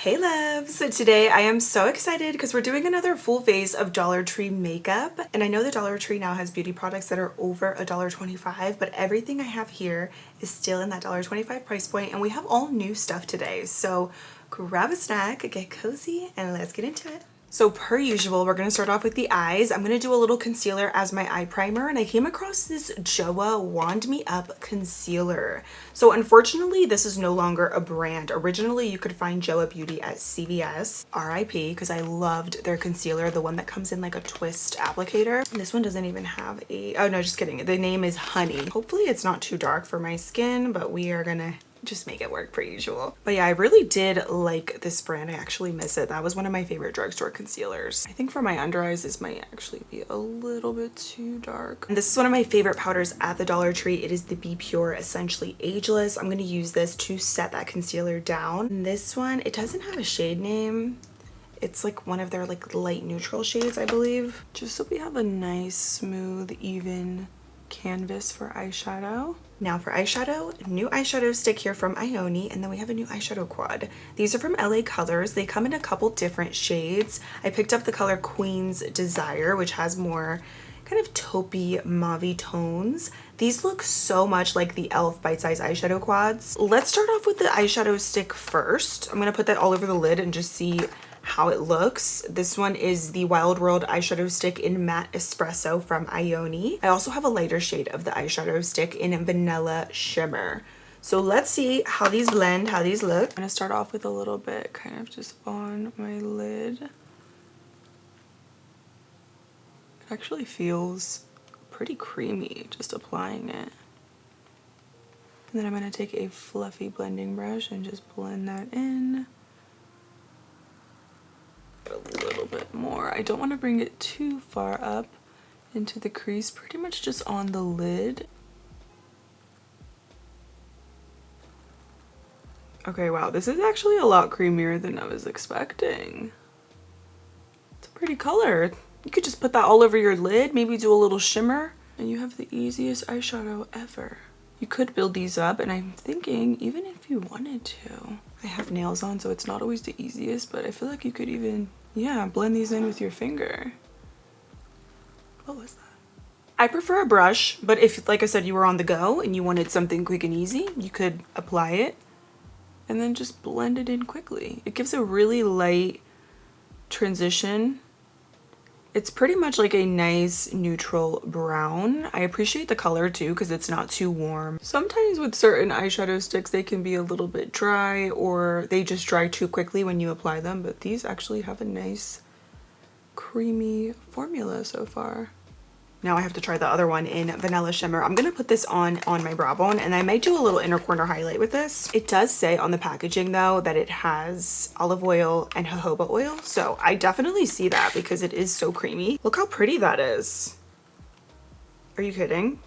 Hey loves! So today I am so excited because we're doing another full face of Dollar Tree makeup. And I know the Dollar Tree now has beauty products that are over $1.25, but everything I have here is still in that $1.25 price point, and we have all new stuff today. So grab a snack, get cozy, and let's get into it. So per usual, we're going to start off with the eyes. I'm going to do a little concealer as my eye primer, and I came across this JoA Wand Me Up concealer. So unfortunately, this is no longer a brand. Originally, you could find JoA Beauty at CVS, RIP, because I loved their concealer, the one that comes in like a twist applicator. And this one doesn't even have a, oh no, just kidding. The name is Honey. Hopefully it's not too dark for my skin, but we are gonna just make it work per usual. But yeah, I really did like this brand. I actually miss it. That was one of my favorite drugstore concealers. I think for my under eyes, this might actually be a little bit too dark. And this is one of my favorite powders at the Dollar Tree. It is the Be Pure Essentially Ageless. I'm gonna use this to set that concealer down. And this one, it doesn't have a shade name. It's like one of their like light neutral shades, I believe. Just so we have a nice, smooth, even canvas for eyeshadow. Now for eyeshadow, new eyeshadow stick here from Ioni, and then we have a new eyeshadow quad. These are from LA Colors. They come in a couple different shades. I picked up the color Queen's Desire, which has more kind of taupey mauve tones. These look so much like the e.l.f. bite-size eyeshadow quads. Let's start off with the eyeshadow stick first. I'm gonna put that all over the lid and just see how it looks. This one is the Wild World eyeshadow stick in Matte Espresso from Ioni. I also have a lighter shade of the eyeshadow stick in Vanilla Shimmer. So let's see how these blend, how these look. I'm gonna start off with a little bit kind of just on my lid. It actually feels pretty creamy just applying it. And then I'm gonna take a fluffy blending brush and just blend that in. A little bit more. I don't want to bring it too far up into the crease, pretty much just on the lid. Okay, wow, this is actually a lot creamier than I was expecting. It's a pretty color. You could just put that all over your lid, maybe do a little shimmer, and you have the easiest eyeshadow ever. You could build these up, and I'm thinking even if you wanted to. I have nails on, so it's not always the easiest, but I feel like you could even, yeah, blend these in with your finger. What was that? I prefer a brush, but if, like I said, you were on the go and you wanted something quick and easy, you could apply it and then just blend it in quickly. It gives a really light transition. It's pretty much like a nice neutral brown. I appreciate the color too because it's not too warm. Sometimes with certain eyeshadow sticks, they can be a little bit dry or they just dry too quickly when you apply them, but these actually have a nice creamy formula so far. Now I have to try the other one in Vanilla Shimmer. I'm gonna put this on my brow bone, and I might do a little inner corner highlight with this. It does say on the packaging though that it has olive oil and jojoba oil, so I definitely see that because it is so creamy. Look how pretty that is. Are you kidding?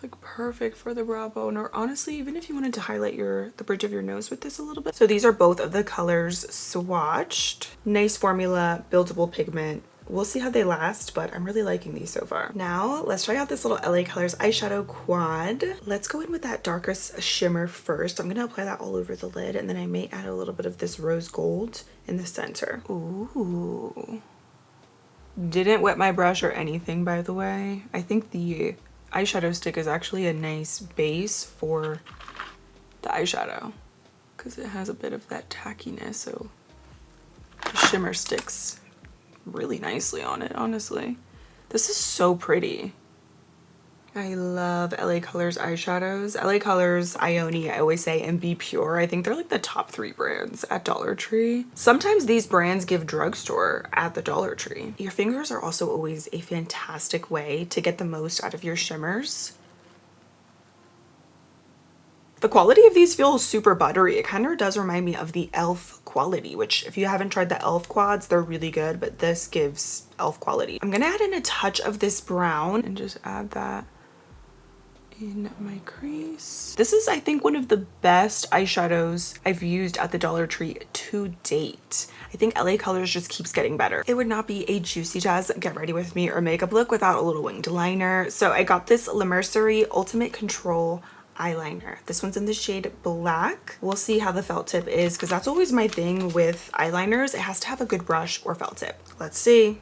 Like perfect for the brow bone, or honestly even if you wanted to highlight the bridge of your nose with this a little bit. So these are both of the colors swatched. Nice formula, buildable pigment. We'll see how they last, but I'm really liking these so far. Now let's try out this little LA Colors eyeshadow quad. Let's go in with that darkest shimmer first. I'm gonna apply that all over the lid, and then I may add a little bit of this rose gold in the center. Ooh, didn't wet my brush or anything, by the way. I think the eyeshadow stick is actually a nice base for the eyeshadow because it has a bit of that tackiness, so the shimmer sticks really nicely on it. Honestly, this is so pretty. I love LA Colors eyeshadows. LA Colors, Ioni, I always say, and Be Pure. I think they're like the top 3 brands at Dollar Tree. Sometimes these brands give drugstore at the Dollar Tree. Your fingers are also always a fantastic way to get the most out of your shimmers. The quality of these feels super buttery. It kind of does remind me of the e.l.f. quality, which if you haven't tried the e.l.f. quads, they're really good, but this gives e.l.f. quality. I'm gonna add in a touch of this brown and just add that in my crease. This is, I think, one of the best eyeshadows I've used at the Dollar Tree to date. I think LA Colors just keeps getting better. It would not be a JuicyJas Get Ready With Me or makeup look without a little winged liner. So I got this La Mercerie Ultimate Control eyeliner. This one's in the shade Black. We'll see how the felt tip is because that's always my thing with eyeliners. It has to have a good brush or felt tip. Let's see.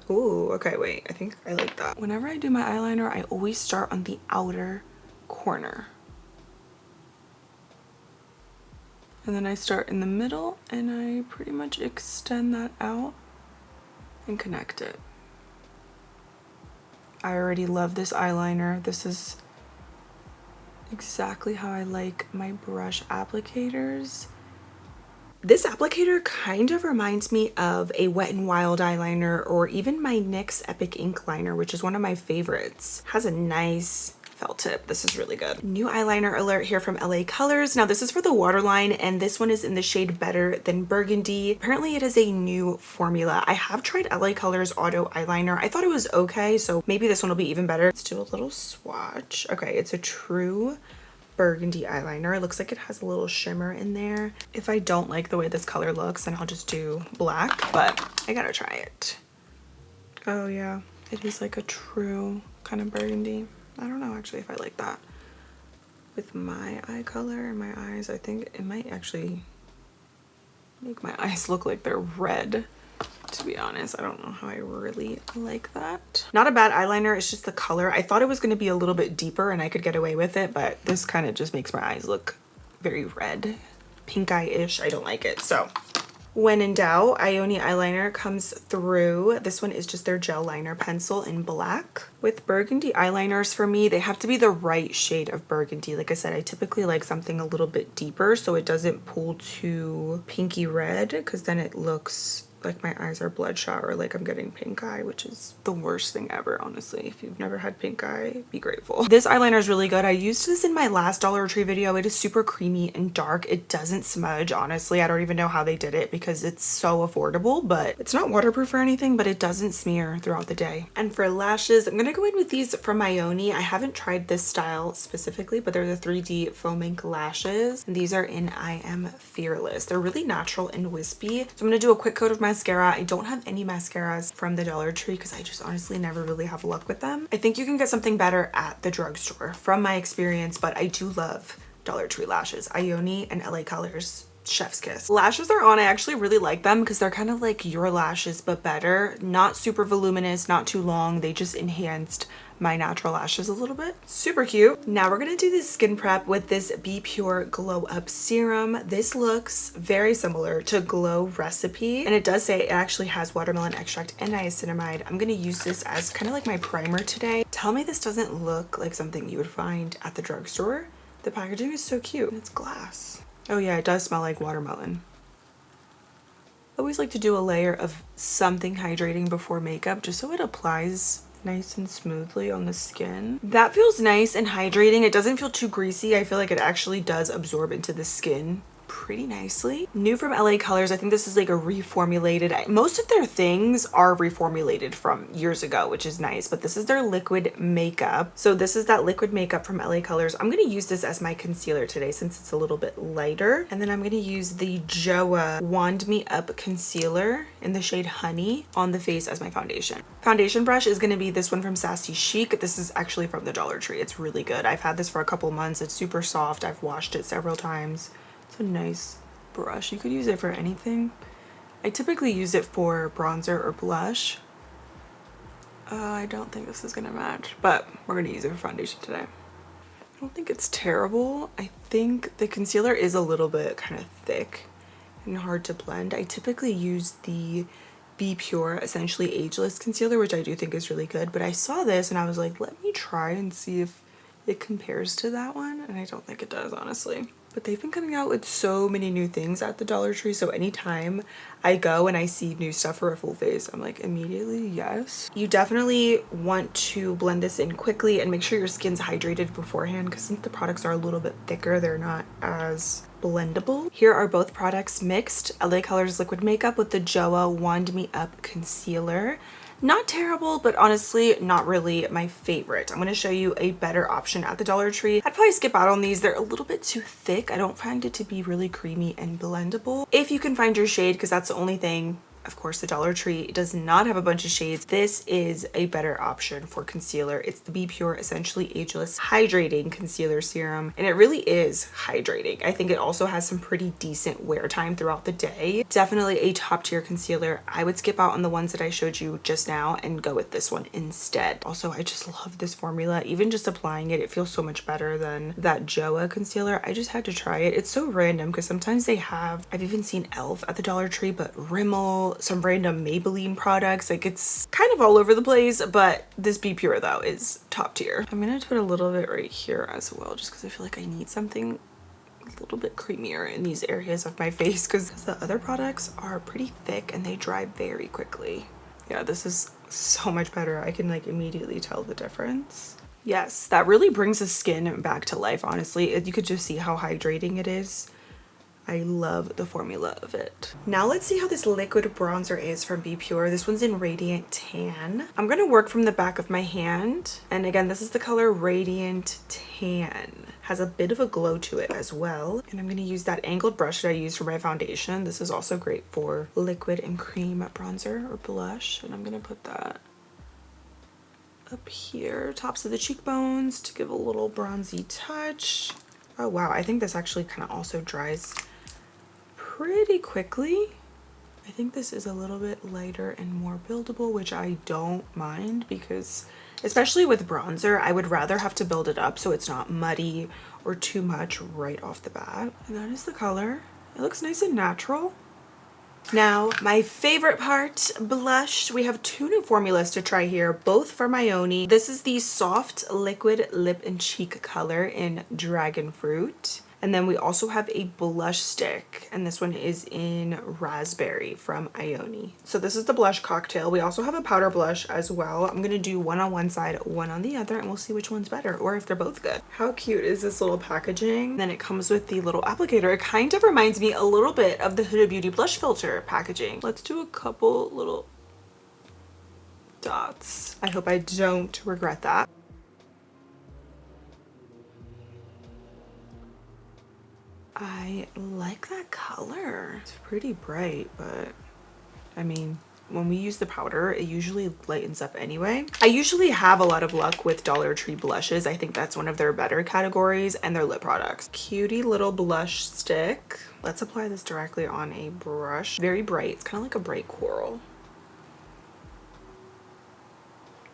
Ooh, okay, wait. I think I like that. Whenever I do my eyeliner, I always start on the outer corner. And then I start in the middle and I pretty much extend that out and connect it. I already love this eyeliner. This is exactly how I like my brush applicators. This applicator kind of reminds me of a Wet n Wild eyeliner or even my NYX Epic Ink liner, which is one of my favorites. Has a nice felt tip. This is really good. New eyeliner alert here from LA Colors. Now this is for the waterline and this one is in the shade Better Than Burgundy. Apparently it is a new formula. I have tried LA Colors Auto Eyeliner. I thought it was okay, so maybe this one will be even better. Let's do a little swatch. Okay, it's a true burgundy eyeliner. It looks like it has a little shimmer in there. If I don't like the way this color looks, then I'll just do black, but I gotta try it. Oh yeah, it is like a true kind of burgundy. I don't know actually if I like that. With my eye color and my eyes, I think it might actually make my eyes look like they're red. To be honest, I don't know how I really like that. Not a bad eyeliner, it's just the color. I thought it was going to be a little bit deeper and I could get away with it, but this kind of just makes my eyes look very red, pink eye-ish. I don't like it. So when in doubt, Ioni eyeliner comes through. This one is just their gel liner pencil in black. With burgundy eyeliners, for me, they have to be the right shade of burgundy. Like I said, I typically like something a little bit deeper so it doesn't pull too pinky red, because then it looks like my eyes are bloodshot or like I'm getting pink eye, which is the worst thing ever, honestly. If you've never had pink eye, be grateful. This eyeliner is really good. I used this in my last Dollar Tree video. It is super creamy and dark. It doesn't smudge, honestly. I don't even know how they did it because it's so affordable, but it's not waterproof or anything, but it doesn't smear throughout the day. And for lashes, I'm gonna go in with these from Ioni. I haven't tried this style specifically, but they're the 3D foam ink lashes. And these are in I Am Fearless. They're really natural and wispy. So I'm gonna do a quick coat of mascara. I don't have any mascaras from the Dollar Tree because I just honestly never really have luck with them. I think you can get something better at the drugstore from my experience, but I do love Dollar Tree lashes. Ioni and LA Colors, chef's kiss. Lashes are on. I actually really like them because they're kind of like your lashes but better. Not super voluminous, not too long. They just enhanced my natural lashes a little bit. Super cute. Now we're gonna do this skin prep with this Be Pure Glow Up Serum. This looks very similar to Glow Recipe, and it does say it actually has watermelon extract and niacinamide. I'm gonna use this as kind of like my primer today. Tell me this doesn't look like something you would find at the drugstore. The packaging is so cute. It's glass. Oh yeah, it does smell like watermelon. I always like to do a layer of something hydrating before makeup just so it applies nice and smoothly on the skin. That feels nice and hydrating. It doesn't feel too greasy. I feel like it actually does absorb into the skin pretty nicely. New from LA Colors, I think this is like a reformulated, most of their things are reformulated from years ago, which is nice, but this is their liquid makeup. So this is that liquid makeup from LA Colors. I'm going to use this as my concealer today since it's a little bit lighter. And then I'm going to use the Joa Wand Me Up Concealer in the shade Honey on the face as my foundation. Foundation brush is going to be this one from Sassy Chic. This is actually from the Dollar Tree. It's really good. I've had this for a couple months. It's super soft. I've washed it several times. It's a nice brush. You could use it for anything. I typically use it for bronzer or blush. I don't think this is gonna match, but we're gonna use it for foundation today. I don't think it's terrible. I think the concealer is a little bit kind of thick and hard to blend. I typically use the Be Pure Essentially Ageless Concealer, which I do think is really good, but I saw this and I was like, let me try and see if it compares to that one, and I don't think it does, honestly. But they've been coming out with so many new things at the Dollar Tree, so anytime I go and I see new stuff for a full face, I'm like, immediately yes. You definitely want to blend this in quickly and make sure your skin's hydrated beforehand, because since the products are a little bit thicker, they're not as blendable. Here are both products mixed. LA Colors Liquid Makeup with the Joa Wand Me Up Concealer. Not terrible, but honestly not really my favorite. I'm going to show you a better option at the Dollar Tree. I'd probably skip out on these. They're a little bit too thick. I don't find it to be really creamy and blendable. If you can find your shade, because that's the only thing Of course, the Dollar Tree does not have a bunch of shades. This is a better option for concealer. It's the Be Pure Essentially Ageless Hydrating Concealer Serum, and it really is hydrating. I think it also has some pretty decent wear time throughout the day. Definitely a top tier concealer. I would skip out on the ones that I showed you just now and go with this one instead. Also, I just love this formula. Even just applying it, it feels so much better than that JoA concealer. I just had to try it. It's so random because sometimes they have, I've even seen e.l.f. at the Dollar Tree, but Rimmel, some random Maybelline products. Like, it's kind of all over the place, but this Be Pure though is top tier. I'm gonna put a little bit right here as well, just because I feel like I need something a little bit creamier in these areas of my face, because the other products are pretty thick and they dry very quickly. Yeah, this is so much better. I can like immediately tell the difference. Yes, that really brings the skin back to life, honestly. You could just see how hydrating it is. I love the formula of it. Now let's see how this liquid bronzer is from Be Pure. This one's in Radiant Tan. I'm gonna work from the back of my hand. And again, this is the color Radiant Tan. Has a bit of a glow to it as well. And I'm gonna use that angled brush that I use for my foundation. This is also great for liquid and cream bronzer or blush. And I'm gonna put that up here, tops of the cheekbones, to give a little bronzy touch. Oh wow, I think this actually kind of also dries pretty quickly. I think this is a little bit lighter and more buildable, which I don't mind, because especially with bronzer, I would rather have to build it up so it's not muddy or too much right off the bat. And that is the color. It looks nice and natural. Now, my favorite part, blush. We have two new formulas to try here, both from Ioni. This is the Soft Liquid Lip and Cheek color in Dragon Fruit. And then we also have a blush stick, and this one is in Raspberry from Ioni. So this is the blush cocktail. We also have a powder blush as well. I'm gonna do one on one side, one on the other, and we'll see which one's better, or if they're both good. How cute is this little packaging? Then it comes with the little applicator. It kind of reminds me a little bit of the Huda Beauty blush filter packaging. Let's do a couple little dots. I hope I don't regret that. I like that color. It's pretty bright, but I mean, when we use the powder, it usually lightens up anyway. I usually have a lot of luck with Dollar Tree blushes. I think that's one of their better categories, and their lip products. Cutie little blush stick. Let's apply this directly on a brush. Very bright. It's kind of like a bright coral.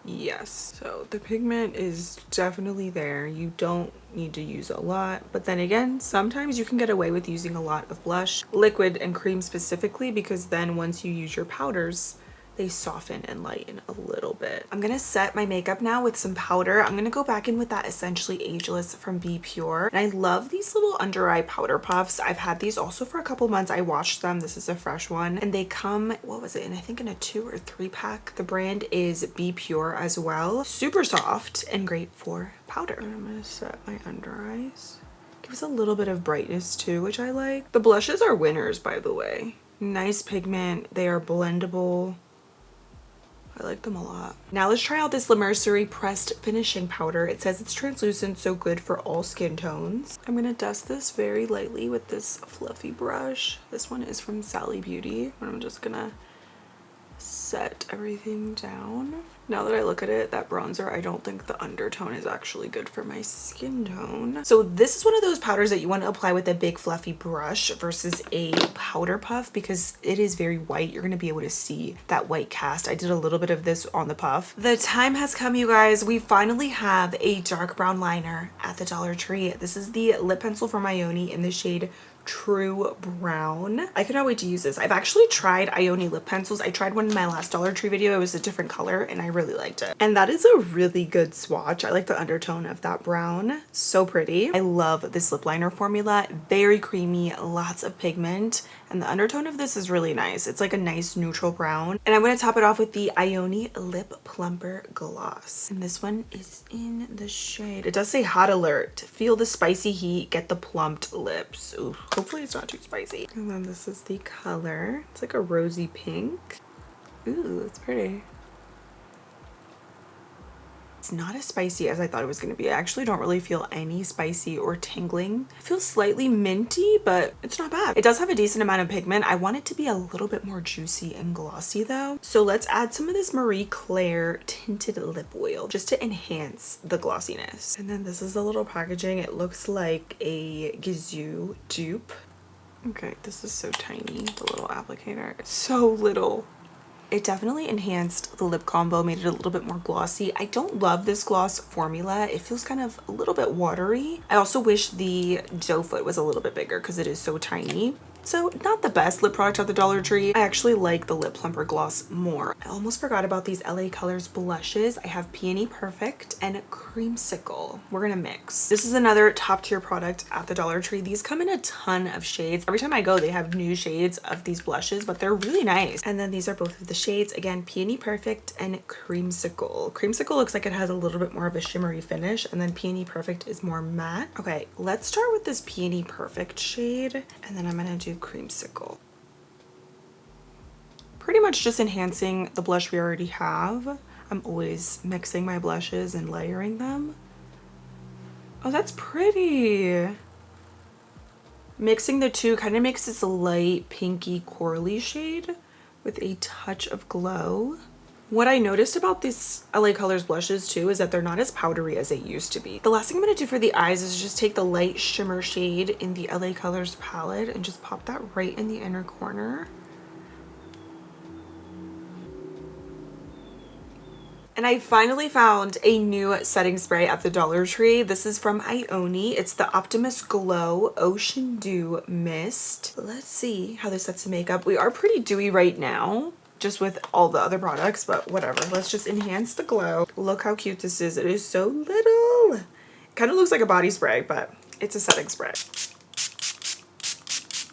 Yes, so the pigment is definitely there. You don't need to use a lot, but then again, sometimes you can get away with using a lot of blush, liquid and cream specifically, because then once you use your powders, they soften and lighten a little bit. I'm gonna set my makeup now with some powder. I'm gonna go back in with that Essentially Ageless from Be Pure. And I love these little under eye powder puffs. I've had these also for a couple months. I washed them. This is a fresh one. And they come, what was it? And I think in a 2 or 3 pack. The brand is Be Pure as well. Super soft and great for powder. And I'm gonna set my under eyes. Gives a little bit of brightness too, which I like. The blushes are winners, by the way. Nice pigment. They are blendable. I like them a lot. Now let's try out this La Mercerie pressed finishing powder. It says it's translucent, so good for all skin tones. I'm gonna dust this very lightly with this fluffy brush. This one is from Sally Beauty, and I'm just gonna set everything down. Now that I look at it, that bronzer, I don't think the undertone is actually good for my skin tone. So this is one of those powders that you want to apply with a big fluffy brush versus a powder puff, because it is very white. You're going to be able to see that white cast. I did a little bit of this on the puff. The time has come, you guys. We finally have a dark brown liner at the Dollar Tree. This is the lip pencil from Ioni in the shade True Brown. I cannot wait to use this. I've actually tried Ioni lip pencils. I tried one in my last Dollar Tree video. It was a different color and I really liked it. And that is a really good swatch. I like the undertone of that brown. So pretty. I love this lip liner formula. Very creamy, lots of pigment. And the undertone of this is really nice. It's like a nice neutral brown. And I'm going to top it off with the Ioni Lip Plumper Gloss. And this one is in the shade. It does say hot alert. Feel the spicy heat. Get the plumped lips. Ooh, hopefully it's not too spicy. And then this is the color. It's like a rosy pink. Ooh, it's pretty. It's not as spicy as I thought it was going to be. I actually don't really feel any spicy or tingling. It feels slightly minty, but it's not bad. It does have a decent amount of pigment. I want it to be a little bit more juicy and glossy though. So let's add some of this Marie Claire tinted lip oil just to enhance the glossiness. And then this is the little packaging. It looks like a Gizou dupe. Okay, this is so tiny, the little applicator. So little. It definitely enhanced the lip combo, made it a little bit more glossy. I don't love this gloss formula. It feels kind of a little bit watery. I also wish the doe foot was a little bit bigger because it is so tiny. So not the best lip product at the Dollar Tree. I actually like the Lip Plumper gloss more. I almost forgot about these LA Colors blushes. I have Peony Perfect and Creamsicle. We're gonna mix. This is another top tier product at the Dollar Tree. These come in a ton of shades. Every time I go, they have new shades of these blushes, but they're really nice. And then these are both of the shades. Again, Peony Perfect and Creamsicle. Creamsicle looks like it has a little bit more of a shimmery finish, and then Peony Perfect is more matte. Okay, let's start with this Peony Perfect shade, and then I'm gonna do Creamsicle. Pretty much just enhancing the blush we already have. I'm always mixing my blushes and layering them. Oh, that's pretty. Mixing the two kind of makes this light pinky corally shade with a touch of glow. What I noticed about these LA Colors blushes too is that they're not as powdery as they used to be. The last thing I'm going to do for the eyes is just take the light shimmer shade in the LA Colors palette and just pop that right in the inner corner. And I finally found a new setting spray at the Dollar Tree. This is from Ioni. It's the Optimus Glow Ocean Dew Mist. Let's see how this sets the makeup. We are pretty dewy right now, just with all the other products, but whatever. Let's just enhance the glow. Look how cute this is. It is so little. It kind of looks like a body spray, but it's a setting spray.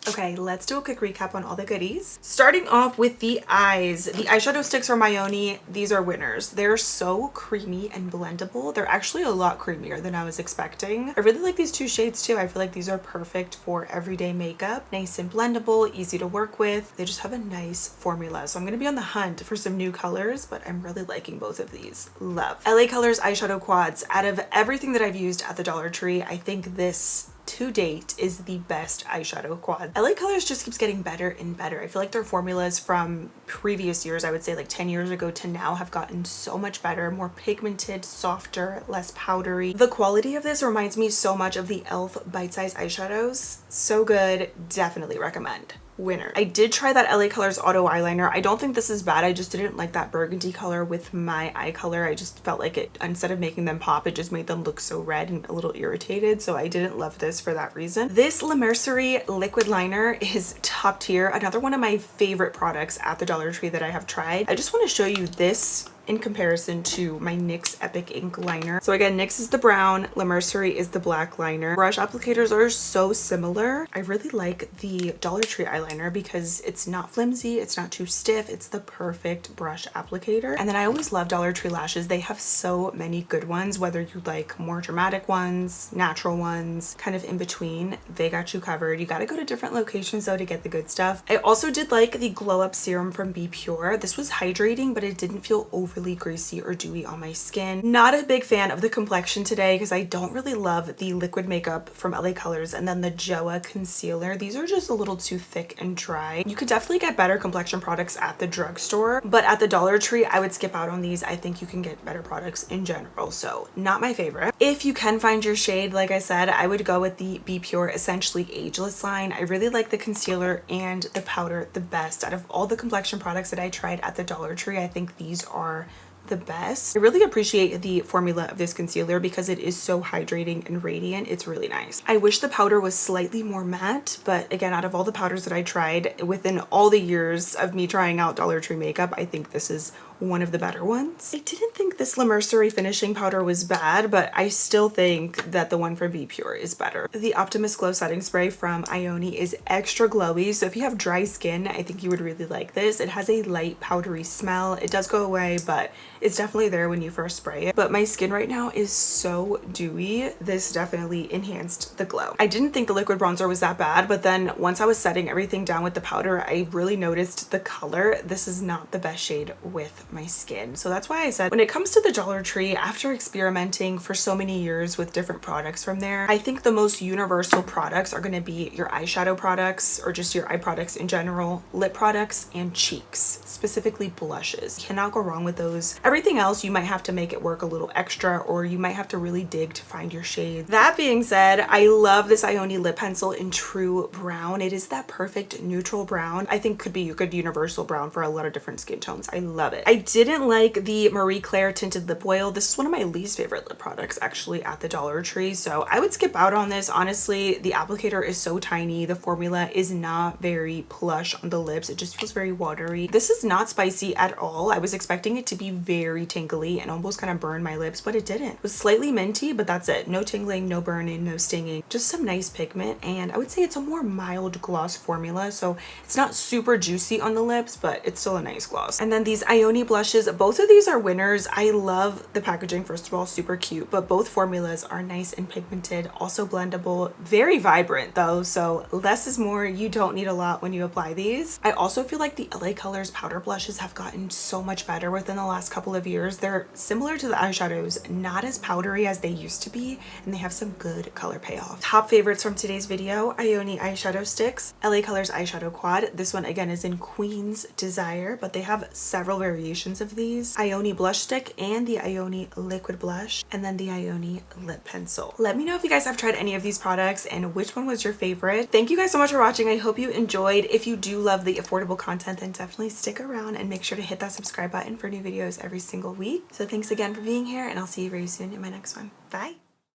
Okay, let's do a quick recap on all the goodies. Starting off with the eyes. The eyeshadow sticks from Ioni, these are winners. They're so creamy and blendable. They're actually a lot creamier than I was expecting. I really like these two shades too. I feel like these are perfect for everyday makeup. Nice and blendable, easy to work with. They just have a nice formula. So I'm gonna be on the hunt for some new colors, but I'm really liking both of these. Love. LA Colors eyeshadow quads. Out of everything that I've used at the Dollar Tree, I think this to date is the best eyeshadow quad. LA Colors just keeps getting better and better. I feel like their formulas from previous years, I would say like 10 years ago to now, have gotten so much better, more pigmented, softer, less powdery. The quality of this reminds me so much of the e.l.f. bite-size eyeshadows. So good, definitely recommend. Winner. I did try that LA Colors auto eyeliner. I don't think this is bad. I just didn't like that burgundy color with my eye color. I just felt like it, instead of making them pop, it just made them look so red and a little irritated. So I didn't love this for that reason. This La Mercerie liquid liner is top tier. Another one of my favorite products at the Dollar Tree that I have tried. I just want to show you this in comparison to my NYX Epic Ink liner. So again, NYX is the brown, La Mercerie is the black liner. Brush applicators are so similar. I really like the Dollar Tree eyeliner because it's not flimsy, it's not too stiff, it's the perfect brush applicator. And then I always love Dollar Tree lashes. They have so many good ones, whether you like more dramatic ones, natural ones, kind of in between, they got you covered. You gotta go to different locations though to get the good stuff. I also did like the Glow Up Serum from Be Pure. This was hydrating, but it didn't feel overly greasy or dewy on my skin. Not a big fan of the complexion today because I don't really love the liquid makeup from LA Colors and then the Joa concealer. These are just a little too thick and dry. You could definitely get better complexion products at the drugstore, but at the Dollar Tree, I would skip out on these. I think you can get better products in general, so not my favorite. If you can find your shade, like I said, I would go with the Be Pure Essentially Ageless line. I really like the concealer and the powder the best. Out of all the complexion products that I tried at the Dollar Tree, I think these are the best. I really appreciate the formula of this concealer because it is so hydrating and radiant. It's really nice. I wish the powder was slightly more matte, but again, out of all the powders that I tried within all the years of me trying out Dollar Tree makeup, I think this is one of the better ones. I didn't think this La Mercerie finishing powder was bad, but I still think that the one from Be Pure is better. The Optimus Glow Setting Spray from Ioni is extra glowy, so if you have dry skin, I think you would really like this. It has a light powdery smell. It does go away, but it's definitely there when you first spray it. But my skin right now is so dewy. This definitely enhanced the glow. I didn't think the liquid bronzer was that bad, but then once I was setting everything down with the powder, I really noticed the color. This is not the best shade with my skin. So that's why I said when it comes to the Dollar Tree, after experimenting for so many years with different products from there, I think the most universal products are going to be your eyeshadow products or just your eye products in general, lip products, and cheeks, specifically blushes. You cannot go wrong with those. Everything else you might have to make it work a little extra, or you might have to really dig to find your shade. That being said, I love this Ioni lip pencil in True Brown. It is that perfect neutral brown. I think could be a good universal brown for a lot of different skin tones. I love it. I didn't like the Marie Claire tinted lip oil. This is one of my least favorite lip products actually at the Dollar Tree, so I would skip out on this. Honestly, the applicator is so tiny. The formula is not very plush on the lips. It just feels very watery. This is not spicy at all. I was expecting it to be very tingly and almost kind of burn my lips, but it didn't. It was slightly minty, but that's it. No tingling, no burning, no stinging, just some nice pigment. And I would say it's a more mild gloss formula, so it's not super juicy on the lips, but it's still a nice gloss. And then these Ioni blushes, both of these are winners. I love the packaging, first of all, super cute, but both formulas are nice and pigmented, also blendable, very vibrant though, so less is more. You don't need a lot when you apply these. I also feel like the LA Colors powder blushes have gotten so much better within the last couple of years. They're similar to the eyeshadows, not as powdery as they used to be, and they have some good color payoff. Top favorites from today's video: Ioni eyeshadow sticks, LA Colors eyeshadow quad. This one again is in Queen's Desire, but they have several variations of these. Ioni blush stick and the Ioni liquid blush, and then the Ioni lip pencil. Let me know if you guys have tried any of these products and which one was your favorite. Thank you guys so much for watching. I hope you enjoyed. If you do love the affordable content, then definitely stick around and make sure to hit that subscribe button for new videos every single week. So thanks again for being here, and I'll see you very soon in my next one. Bye.